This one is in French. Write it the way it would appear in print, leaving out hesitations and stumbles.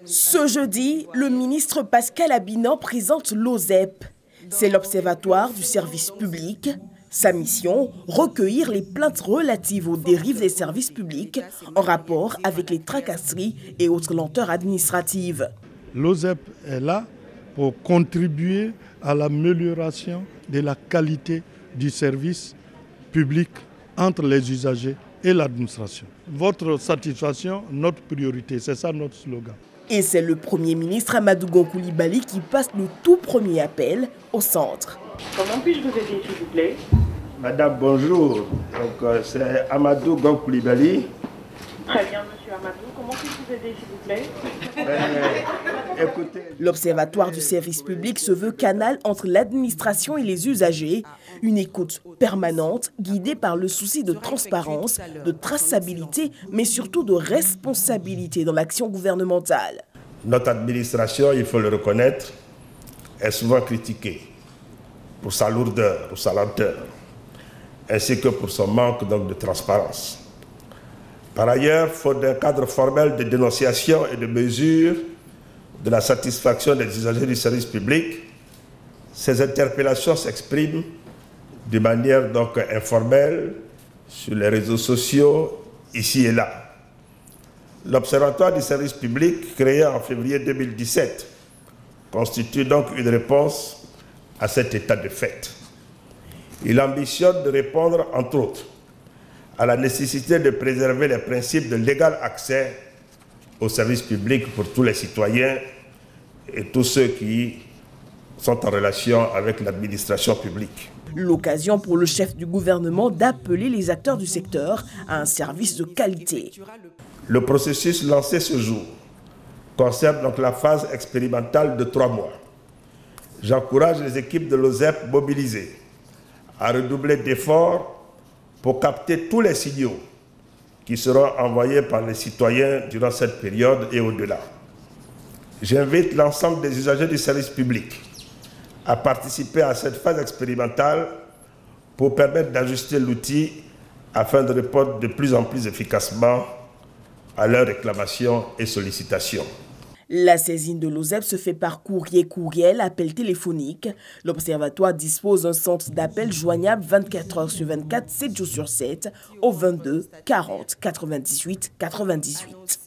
Ce jeudi, le ministre Pascal Abinan présente l'OSEP. C'est l'Observatoire du service public. Sa mission, recueillir les plaintes relatives aux dérives des services publics en rapport avec les tracasseries et autres lenteurs administratives. L'OSEP est là pour contribuer à l'amélioration de la qualité du service public entre les usagers et l'administration. Votre satisfaction, notre priorité, c'est ça notre slogan. Et c'est le Premier ministre Amadou Gon Coulibaly qui passe le tout premier appel au centre. Comment puis-je vous aider, s'il vous plaît? Madame, bonjour. C'est Amadou Gon Coulibaly. Très bien, monsieur Amadou. Comment puis-je vous aider, s'il vous plaît? Écoutez. L'Observatoire du service public se veut canal entre l'administration et les usagers. Une écoute permanente, guidée par le souci de transparence, de traçabilité, mais surtout de responsabilité dans l'action gouvernementale. Notre administration, il faut le reconnaître, est souvent critiquée pour sa lourdeur, pour sa lenteur, ainsi que pour son manque donc, de transparence. Par ailleurs, faute d'un cadre formel de dénonciation et de mesure de la satisfaction des usagers du service public, ces interpellations s'expriment de manière donc informelle sur les réseaux sociaux, ici et là. L'Observatoire du service public, créé en février 2017, constitue donc une réponse à cet état de fait. Il ambitionne de répondre, entre autres, à la nécessité de préserver les principes de l'égal accès aux services publics pour tous les citoyens et tous ceux qui sont en relation avec l'administration publique. L'occasion pour le chef du gouvernement d'appeler les acteurs du secteur à un service de qualité. Le processus lancé ce jour concerne donc la phase expérimentale de 3 mois. J'encourage les équipes de l'OSEP mobilisées à redoubler d'efforts pour capter tous les signaux qui seront envoyés par les citoyens durant cette période et au-delà. J'invite l'ensemble des usagers du service public à participer à cette phase expérimentale pour permettre d'ajuster l'outil afin de répondre de plus en plus efficacement à leurs réclamations et sollicitations. La saisine de l'OSEP se fait par courriel, appel téléphonique. L'Observatoire dispose d'un centre d'appel joignable 24 heures sur 24, 7 jours sur 7, au 22 40 98 98.